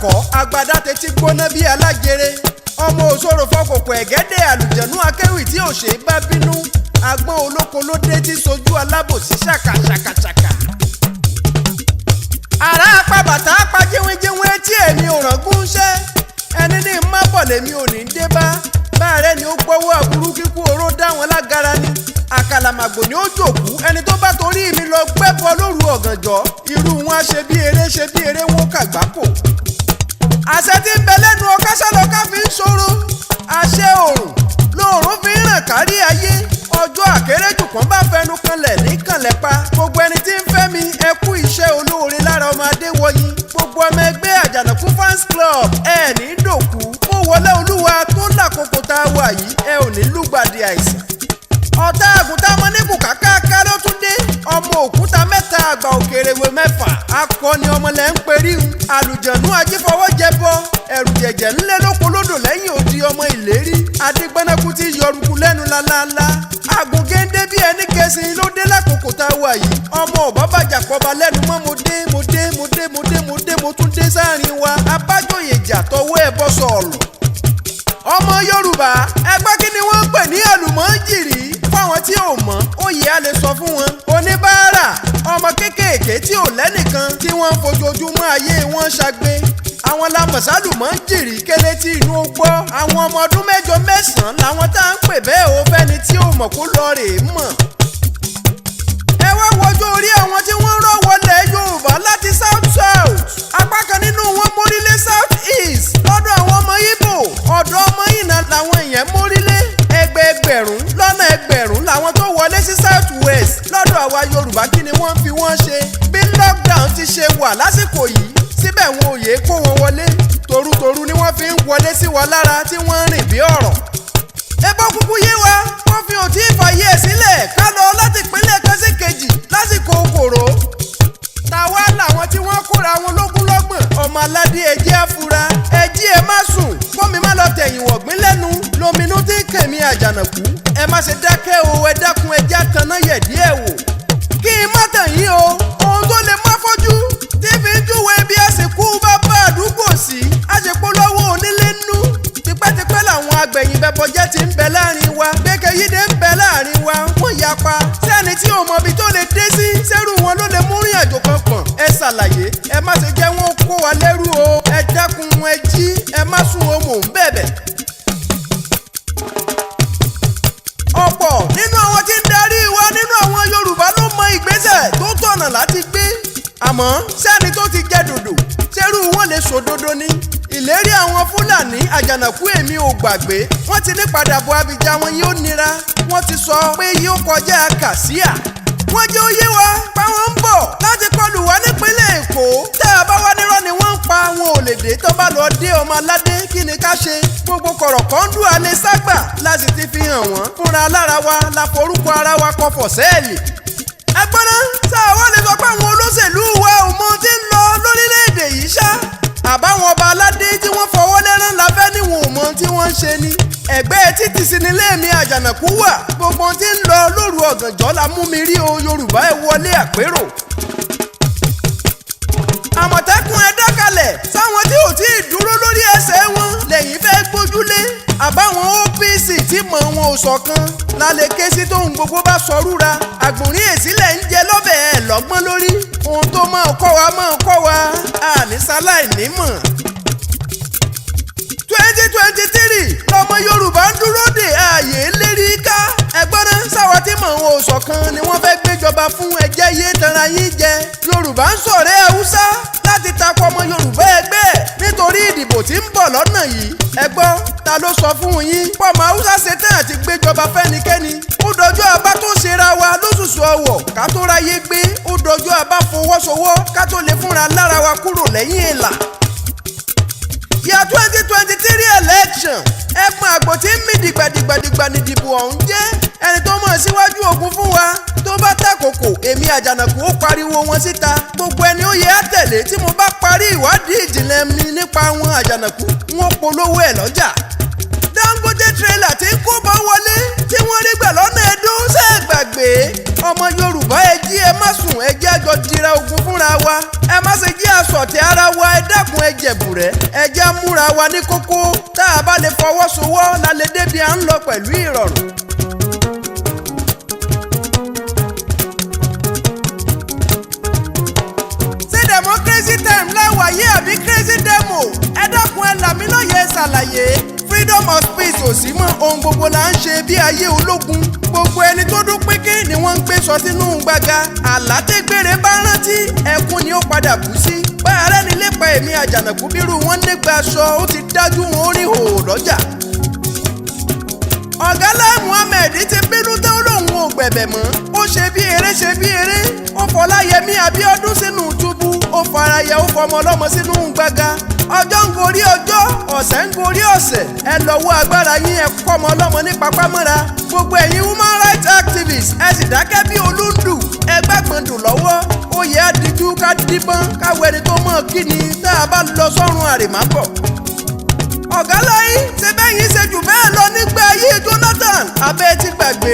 kọ́ agbada tètè gbóná bí alájèrè ọmọ òṣòro fọkòkò ẹ̀gẹ́dẹ̀ àlùjẹ̀nú akéwì tí ò ṣe é bá bínú agbọ́n olóko ló dé tí sojú alábòsí ṣàkàṣàkàṣàkà. àrà apá bàtà apá jíwínjíwín etí èmi ò ràngún ṣẹ́ ẹni ní má bọ̀ lèmi ò ní dé bá báàrẹ́ ni ó gbọ́wọ́ àbúrú kíkú oró dá wọn lágara ni àkàlàmàgbò ni ó jòkú ẹni tó bá torí mi lọ gbẹ́bọ lóru ọ̀gànjọ́ irú wọn á ṣe bí eré wọn kàgbákò. àṣẹ tí ń bẹ lẹ́nu ọkásálọ́ká fi ń ṣòro àṣẹ òòrùn lóòrùn fi ń ràn kárí ayé ọjọ́ àkéréjù kan bá fẹnu kanlẹ̀ ní kànlẹ̀ pa gbogbo ẹni tí ń fẹ́ mi ẹ kú iṣẹ́ olóore lára ọmọ Adéwọyìn gbogbo ọmọ ẹgbẹ́ Àjànàkú fans club ẹ ní dòkú ó wọlé olúwa tó lákòókò tá a wà yìí ẹ ò ní lùgbàdì àìsàn. ọ̀tá àgùntàn ọmọnìkù kàkàkà ló tún dé ọmọ òkúta mẹ́ta àgbà òkèrèwé mẹ́fà akọni ọmọlẹ̀ ń perí àlùjọ̀nú ajífọwọ́jẹbọ ẹ̀rù jẹ̀jẹ̀ ńlẹ́ lóko lódò lẹ́yìn odi ọmọ ìlérí adigbanaku ti yọrùkú lẹ́nu lálálá àgùngéńdé bí ẹni kẹsìn ló dé lákòókò tá a wà yìí ọmọ ọ̀bábàjà pọ̀ba lẹ́nu mọ́ mo tún dé sáàrin wa abájòyè jà tọwọ́ ẹ̀ bọ́ sọ̀ọ̀lù. ọmọ Yorùbá ẹgbẹ́ kí ni wọ́n ń pè ní àlùmọ́jìrì fáwọn tí ò mọ̀ òye á lè sọ fún wọn. oníbàárà ọmọ kéékèèké tí ò lẹ́nìkan tí wọ́n ń fojoojúmọ́ ayé wọn ṣagbe àwọn lamọ̀sálùmọ́jìrì kéré tí inú ó gbọ́ àwọn ọmọ ọdún mẹ́jọ mẹ́sàn-án làwọn tá à ń pè bẹ́ẹ̀ ó fẹ́ni tí ò mọ̀ kó lọ rèé mọ̀. ẹ wá wọjọ́ orí àwọn tí wọ́n rọ́ wọlé Yorùbá láti south apá kan nínú wọn mórílé south east lọ́dọ̀ àwọn ọmọ Ìgbò ọ̀dọ̀ ọmọ Ìnà làwọn èèyàn mórílé ẹgbẹẹgbẹ̀rún lọ́nà ẹgbẹ̀rún làwọn tó wọlé sí south west lọ́dọ̀ àwa Yorùbá kí ni wọ́n fi wọ́n ṣe bí lockdown ti ṣe wà lásìkò yìí síbẹ̀ wọn ò yéé kó wọn wọlé torutoru ni wọ́n fi ń wọlé sí wa lára tí wọ́n ń rìn bí ọ̀rọ̀. ẹbọ kúkú yé wa wọ́n fi òtí ìfàyè sílẹ̀ ká lọ láti ìpínlẹ̀ kan sí kejì lásìkò kòró. tàwa làwọn tí wọ́n kóra wọn lógúnlọ́gbọ̀n ọmọ aládé ẹjẹ́ àfura ẹjí ẹ má sùn kómi má lọ tẹ̀yìn wọ̀gbìn lẹ́nu lóminú tí ń kẹ̀mí Àjànàkú ẹ má ṣe dákẹ́ o ẹ dákun ẹjẹ́ àtàná yẹ̀dí ẹ̀ wò. kí n má tàn yín o ohun tó lè má fojú tí fi ń júwe bí àsìkò bá bá àdúgbò sí àṣepolówó onílé nú tipẹ́tipẹ́ làwọn agbẹ̀yìn bẹ́bọjẹ́ ti ń bẹ láàrin wa gbẹ́kẹ̀yídé ń bẹ láàrin wa wọ́n yapa sẹ́ni tí ò mọbi tó lè dé sí sẹ́rù wọn ló lè mú rìn àjò kan pọ̀n ẹ ṣàlàyé ẹ má ṣe jẹ́ wọn kó wa lẹ́rù o ẹ dákun ẹ jí ẹ má sùn o mò ń bẹ̀bẹ̀. ọ̀pọ̀ nínú àwọn tí ń darí wa nínú àwọn Yorùbá ló mọ ìgbésẹ̀ tó tọ̀nà láti gbé àmọ́ sẹ́ni tó ti jẹ́ dòdò ṣerú wọn lè sòdodo ní. ìlérí àwọn Fúlàní Àjànàkú èmi ò gbàgbé wọ́n ti ní padàbọ̀ Abidjan wọn yóò nira wọ́n ti sọ pé yóò kọjá kàsíà. wọ́n jẹ́ òye wa páwọn ń bọ̀ láti kọlù wá nípínlẹ̀ Èkó tẹ́ ẹ bá wá nírọ́ ni wọ́n ń pa àwọn òlèdè tó bá lọ dé ọmọ aládé kí ni ká ṣe gbogbo kọ̀rọ̀kọ́ndù alẹ́ ságbà láti ti fi hàn wọ́n fúnra lára wa la forúkọ ara wa kọfọ̀ sẹ́ẹ̀lì. ẹgbọ́n náà sáà wọ́n lè sọ pé àwọn olóṣèlú wa ò mọ tí ń lọ lórílẹ̀‐èdè yìí ṣá àbáwọn ọba aládé tí wọ́n fọwọ́ lẹ́rán lábẹ́ níwọ̀n ò mọ tí wọ́n ń ṣe ni. ẹgbẹ́ títì sí nílé mi Àjànàkú wà gbogbo tí ń lọ lóru ọ̀gànjọ́ la mú mi rí o Yorùbá ẹ wọlé àpérò. Àmọ̀tẹ́kùn ẹ dákalẹ̀ sáwọn tí ò tí ì dúró lórí ẹsẹ̀ wọn lẹ́yìn fẹ́ gbójúlé àbáwọn OPC tí mọ̀ wọn ò ṣọ̀kan lálẹ́ ké sí tóun gbogbo bá sọrúra àgbòrín èsílẹ̀ ń jẹ lọ́bẹ̀ ẹ̀ lọ́gbọ́n lórí ohun tó máa kọ́ wa àníṣáláì nímọ̀. 2023 lọmọ Yorùbá ń dúró de ààyè lérí ká ẹgbọ́n náà sáwọn tí mọ̀ wọn ò ṣọ̀kan ni wọ́n fẹ́ gbéjọba fún ẹjẹ́ yé tanra yín jẹ Yorùbá ń ṣọ̀rẹ́ Haúsá láti takò ọmọ Yorùbá ẹgbẹ́ nítorí ìdìbò tí ń bọ̀ lọ́nà yìí ẹgbọ́n ta ló sọ fún yín pọ̀mọ́ Haúsá ṣetán àti gbéjọba fẹ́nikẹ́ni ó dọjọ́ abá tó ṣera wa lóṣùṣù ọwọ̀ ká tó ráyé gbé ó dọjọ́ abá fọwọ́sowọ́ ká tó lè fúnra lára wa kúrò lẹ́yìn ìlà. Year 2023 election ẹ̀pọ̀n àgbò tí ń mì dìgbàdìgbàdìgbà nìdìbò ọ̀hún jẹ́ ẹni tó mọ̀ síwájú ogun fún wa tó bá tàkòkò èmi Àjànàkú ó pariwo wọn síta gbogbo ẹni ó yẹ á tẹ̀lé tí mo bá parí ìwádìí ìjìnlẹ̀ mi nípa wọn Àjànàkú wọn polówó ẹ̀ lọ́jà. Dangote trailer tí ń kó bọ́ wọlé tí wọ́n rí gbà lọ́nà Ẹdó ṣe é gbàgbé ọmọ Yorùbá ẹ jí ẹ má sùn ẹ jẹ́ àjọ dira ogun fúnra wa ẹ má ṣe jí àsọ̀tẹ̀ ara wa ẹ dákun ẹ Ẹjẹ̀bùrẹ́ ẹjẹ́ múra wa ní kókó tá a bá lè fọwọ́sowọ́ la lè débi à ń lọ pẹ̀lú ìrọ̀rùn. Democracy time láwàyé àbí crazy demo ẹ dákun ẹ là mí lóye ṣàlàyé freedom of speech ò sí mọ́ ohun gbogbo là ń ṣe bí ayé ológun gbogbo ẹni tó dún pínpín ni wọ́n ń gbé sọ sínú gbàgà àlátẹ́gbèrè bá rántí ẹkún ni ó padà bú sí báyà rẹ́ni lépa èmi àjànàkú bírú wọn nígbà aṣọ ó ti dájú wọn ó rí hòhò lọ́jà. ọ̀gá Lai Muhammed ti bínú tó lóun ò gbẹ̀bẹ̀ mọ́ ó ṣe bí eré ó Fọláyẹmí Abíọ́dún sínú túbú ó faraya ó fọmọ ọlọ́mọ sínú gbàgà ọjọ́ ń gorí ọjọ́ ọ̀sẹ̀ ń gorí ọ̀sẹ̀ ẹ lọ́wọ́ agbára yín ẹ kọ́mọ ọlọ́mọ ní papámọ́ra gbogbo ẹ̀yin human rights activists ẹ sì dákẹ́ bí olúndù ẹ gbàgbọ́ndù lọ́wọ́ ó yẹ àdìjú ká díbọ́n káwé ẹni tó mọ̀ kí ni tá a bá lọ sọ́run àrèmábọ̀. ọ̀gá Lai ṣe bẹ́yìn ṣe jù bẹ́ẹ̀ lọ nígbà ayé Jonathan abẹ́ ti gbàgbé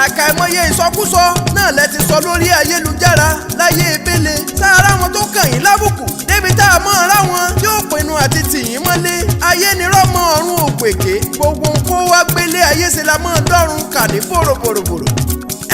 àkàìmọye ìsọkúsọ náà lẹ ti sọ lórí ayélujára láyé ebele sáárá wọn tó kàn yín lábùkù débi tá a mọ̀ ọ́ra wọn tí ó pinnu àti tìyín mọ́lé ayé ni rọ́mọ ọ̀run òpèké gbogbo kó wá gbélé ayé ṣe la mọ́ dọ́run kà ní bòròbòròbòrò.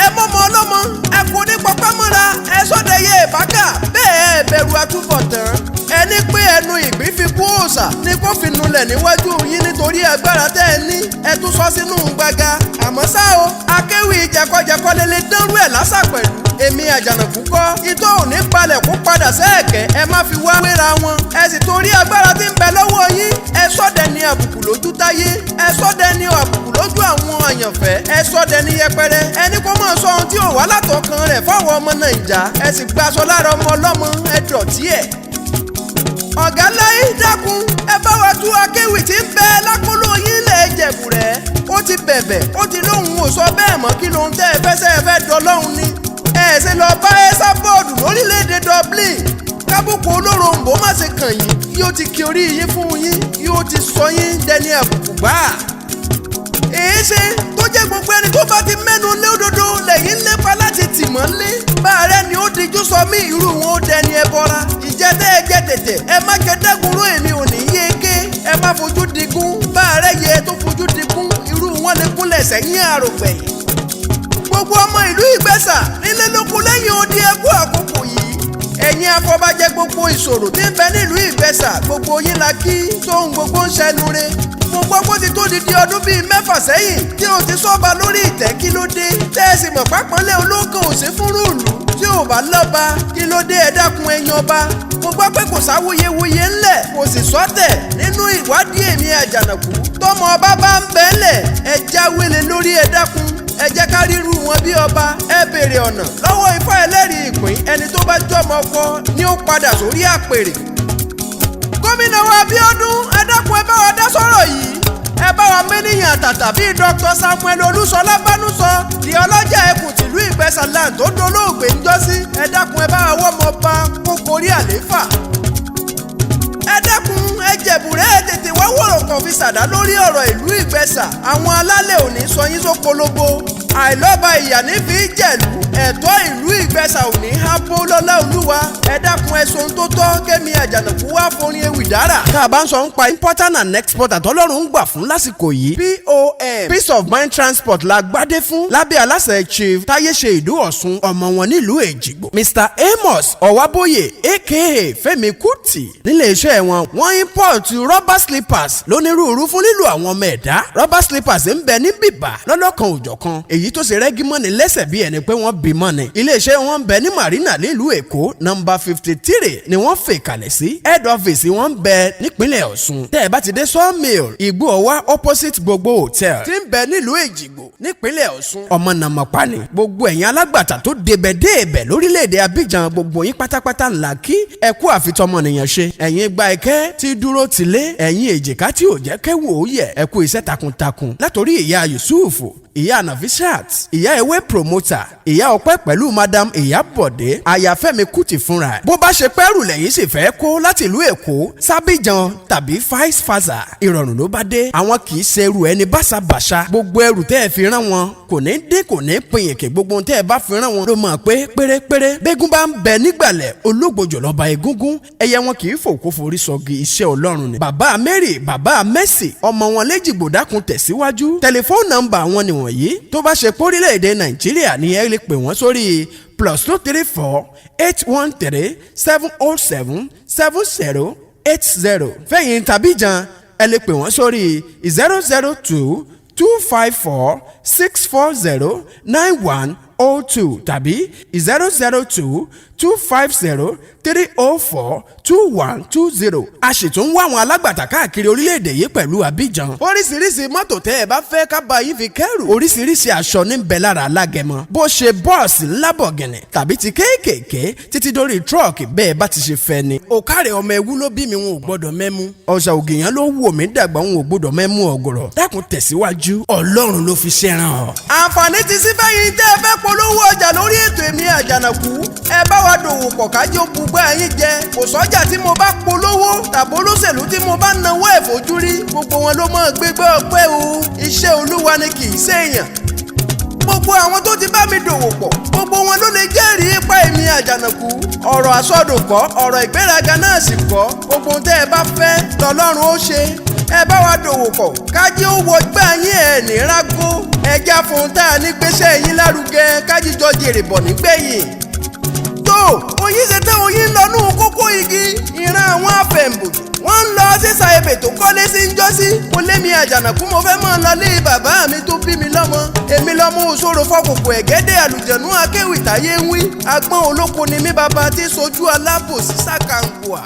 ẹ mọ́mọ́ ọlọ́mọ ẹ kò ní pọpá mọ́ra ẹ sọ́dẹ̀yẹ ìbákà bẹ́ẹ̀ bẹ̀rù àtúbọ̀tán ẹni pé ẹnu ìgbín fi kú òòṣà ni kó fi nulẹ̀ níwájú yín nítorí agbára tẹ́ ẹ ní ẹ tún sọ sínú gbàgà àmọ́ ṣá o akéwì jẹkọjẹkọ lélẹ̀ dánrú ẹ̀ lásà pẹ̀lú èmi àjànàkú kọ́ itó ò ní balẹ̀ kó padà sẹ́ẹ̀kẹ́ ẹ má fi wá wéra wọn ẹ sì torí agbára tí ń bẹ lọ́wọ́ yín ẹ sọ́dẹ̀ ní àbùkù lójú táyé ẹ sọ́dẹ̀ ní àbùkù lójú àwọn àyànfẹ́ ẹ sọ́dẹ̀ ní yẹpẹrẹ ẹni kó mọ̀ sọ ohun tí ò wá látọkàn rẹ̀ fáwọn ọmọ Nàìjà ẹ sì gbaṣọ lára ọmọ ọlọ́mọ ẹ dọ̀tí ẹ̀. ọ̀gá Lai dákun ẹ bá wa tú akéwì tí ń bẹ lákòlò yín lẹ̀ Ẹjẹ̀bùrẹ́ ó ti bẹ̀bẹ̀ ó ti lóhùn ò sọ bẹ́ẹ̀ mọ́ kí lóhun tẹ́ ẹ fẹ́ dọ́lọ́hun ni ẹ ṣe lọ bá ẹ́sà bọ́ọ̀dù lórílẹ̀‐èdè Dublin kábùkù olóròǹbó má ṣe kàn yín yóò ti kí orí yín fún yín yóò ti sọ yín dẹni àbùkù gbáà. èé ṣe tó jẹ́ gbogbo ẹni tó bá ti mẹ́nu lé òdodo lẹ́yìn lépa láti tì mọ́lé báàrẹ́ ni ó dijú sọ mí irú wọn ó dẹni ẹ bọ́ra ìjẹ́tẹ́ ẹ jẹ́ tẹ̀tẹ̀ ẹ má jẹ́ dẹ́gunró èmi ò ní yé ké ẹ má fojú digun báàrẹ́ yẹ tó fojú digun irú wọn lè kúnlẹ̀ sẹ́yìn àrògbẹ̀yìn. gbogbo ọmọ ìlú Ìgbẹ́sà nílé lóko lẹ́yìn odi ẹkú àkókò yìí ẹ̀yin afọbajẹ gbogbo ìṣòro tí ń bẹ nílùú Ìgbẹ́sà gbogbo yín la kí tóun gbogbo ń ṣẹnu re mo gbọ́ pé ó ti tó di ọdún bíi 6 sẹ́yìn tí o ti sọ́ba lórí ìtẹ́ kí ló dé tẹ́ ẹ sì mọ̀ pápánlé ológun ò sí fúnrú ìlú tí ò bá lọ́ba kí ló dé ẹ dákun ẹ̀yin ọba mo gbọ́ pé kò sáwuyewuye ńlẹ̀ kò sì sọ́tẹ̀ nínú ìwádìí èmi àjànàkú tọmọ ọba bá ń bẹ́ẹ̀lẹ̀ ẹ jáwélé lórí ẹ dákun ẹ jẹ́ ká ríru wọn bí ọba ẹ béèrè ọ̀nà lọ́wọ́ Ifá ẹlẹ́rìí ìpín ẹni tó bá jọmọ ọkọ ni ó padà sórí àpèrè. gómìnà wa Abíọ́dún ẹ dákun ẹ bá wa dá sọ̀rọ̀ yìí ẹ bá wa mẹ́nìyàn àtàtà bíi Dr. Samuel Olúṣọlá Bánúsọ di ọlọ́jà ẹkùn tìlú Ìgbẹ́sà land tó dolóògbé ńjọ́sí ẹ dákun ẹ bá wa wọ́ ọmọ ọba kó gorí àlééfà. ẹ dákun Ẹjẹ̀bùrẹ́ tètè wá wọ̀rọ̀ kan fi ṣàdá lórí ọ̀rọ̀ ìlú Ìgbẹ́sà àwọn alálẹ̀ òní sọ yín sókolóbo àìlọ́ba ìyà ní fi jẹ̀lú ẹ̀tọ́ ìlú Ìgbẹ́sà òní hábó lọ́lá olúwa ẹ dákun ẹ̀sùn tó tọ́ kémi àjànàkú wá forin ewì dára. tá a bá ń sọ ń pa importer and exporter tọ́lọ́run ń gbà fún lásìkò yìí POM Peace of Mind Transport la gbádé fún lábẹ́ aláṣẹ Chief Táyéṣe Ìdú Ọ̀ṣun ọmọ wọn nílùú Èjìgbò Mr Amos Ọ̀wábóyè aka Fẹ́mi Kútì nílé iṣẹ́ wọn wọ́n import rubber slippers lónírúurú fún lílo àwọn ọmọ ẹ̀dá rubber slippers ń bẹ ní bìbà lọ́lọ́kan òjọ̀kan èyí tó ṣe rẹ́gí mọ́ni lẹ́sẹ̀ bí ẹni pé wọ́n bí mọ́ni. iléeṣẹ́ wọn ń bẹ ní Marina nílùú Èkó nọ́mbà 53 ni wọ́n fè kalẹ̀ sí head office wọn ń bẹ nípínlẹ̀ Ọ̀ṣun. tẹ́ ẹ bá ti dé sawmill Igbó Ọwá opposite gbogbo hotel tí ń bẹ nílùú Èjìgbò nípínlẹ̀ Ọ̀ṣun. ọmọ nàmọ̀pá ni gbogbo ẹ̀yin alágbàtà tó débẹ̀ déèbẹ̀ lórílẹ̀‐èdè Abidjan gbogbo yín pátápátá ńlá kí ẹ kú àfitọ́mọnìyàn ṣe. ẹ̀yin gba ẹ̀kẹ́ tí dúró tilé ẹ̀yin èjìká tí ò jẹ́ kẹ́wò ó yẹ ẹ kú iṣẹ́ takuntakun látòrí ìyá Yusufu ìyá Nafisa Kat ìyá ewé promoter ìyá ọpẹ́ pẹ̀lú madam ìyábọ̀dé àyàfẹ́mi kùtì fúnra ẹ̀. bó bá ṣe pẹ́rù lẹ́yìn sì fẹ́ kó láti ìlú èkó sábìjan tàbí vice versa ìrọ̀rùn ló bá dé. àwọn kì í ṣe ẹrù ẹni báṣabàṣa gbogbo ẹrù tẹ́ ẹ fi rán wọn kò ní dín kò ní pinyìnkì gbogbo ohun tẹ́ ẹ bá fi rán wọn ló mọ̀ pé pérépéré bẹ́gùn bá ń bẹ nígbàlẹ̀ ológbòjò lọ́ba egúngún ẹyẹ wọn kì í fò kó forí sọgi iṣẹ́ ọlọ́run ni. bàbá Mary bàbá Mercy ọmọ wọn léjìgbò dákun tẹ̀síwájú tẹlifóònù nọ́mbà wọn nìwọ̀nyí tó bá ṣe pórílẹ̀-èdè Nàìjíríà ni ẹ lè pè wọ́n sórí +234 813 707 7080 fẹ̀yìn tàbíjan ẹ lè pè wọ́n sórí 002 254 640 9102 tàbí 002 250 304 2120. a sì tún ń wá àwọn alágbàtà káàkiri orílẹ̀-èdè yìí pẹ̀lú Abidjan. oríṣiríṣi mọ́tò tẹ́ ẹ bá fẹ́ ká bá yín fi kẹ́rù. oríṣiríṣi aṣọ ní bẹ lára alágẹmọ. bó ṣe bọ́ọ̀sì ńlábọ̀gẹ̀nẹ̀ tàbí ti kéékèèké títí dórí tírọ̀kì bẹ́ẹ̀ bá ti ṣe fẹ́ ni. òkàrẹ̀ ọmọ ewu ló bí mi wọn ò gbọ́dọ̀ mẹ́mú. ọ̀sà ògìyàn ló wò mí dàgbà wọn ò gbọ́dọ̀ mẹ́mú ọ̀gọ̀rọ̀. dákun tẹ̀síwájú Ọlọ́run ló fi ṣẹ́ràn ọ. àǹfààní ti sí fẹ́yìn tẹ́ ẹ fẹ́ polówó ọjà lórí ètò Èmi Àjànàkú. ẹ bá wa dòwò pọ̀ kájọ bùgbà yín jẹ. kò sọ́jà tí mo bá polówó tàbí olóṣèlú tí mo bá nawó ẹ̀ fojú rí gbogbo wọn ló mọ̀ gbégbé ọpẹ́ o. iṣẹ́ Olúwa ni kì í ṣèèyàn. gbogbo àwọn tó ti bá mi dòwò pọ̀ gbogbo wọn ló lè jẹ́rìí ipa Èmi Àjànàkú. ọ̀rọ̀ àsọdùnkọ́ ọ̀rọ̀ ìgbéraga náà sì kọ́ gbogbo tẹ́ ẹ bá fẹ́ lọ́lọ́run ó ṣe. ẹ bá wa dòwò pọ̀ kájí ó wọ gbà yín ẹ̀ ní rágó. ẹja fún tá a ní gbéṣẹ́ yín lárugẹ kájíjọ jèrè bọ̀ nígbẹ̀yìn. oyin ṣe tẹ́ oyin lọ́nù kókó igi ìran àwọn afẹ̀mbòjò wọ́n ń lọ sísà ebè tó kọ́lé sí ń jọ́sí. mo l'Émi Àjànàkú mo fẹ́ mọ́ lọ lé bàbá mi tó bí mi lọ́mọ. èmi lọ́mọ òṣòro fọkùnkùn ẹ̀gẹ́dẹ́ àlùjẹ̀nú akéwì táyé ń wí. agbọ́n olóko ni mí bàbá tí sojú alábòsí sàkàǹkùà.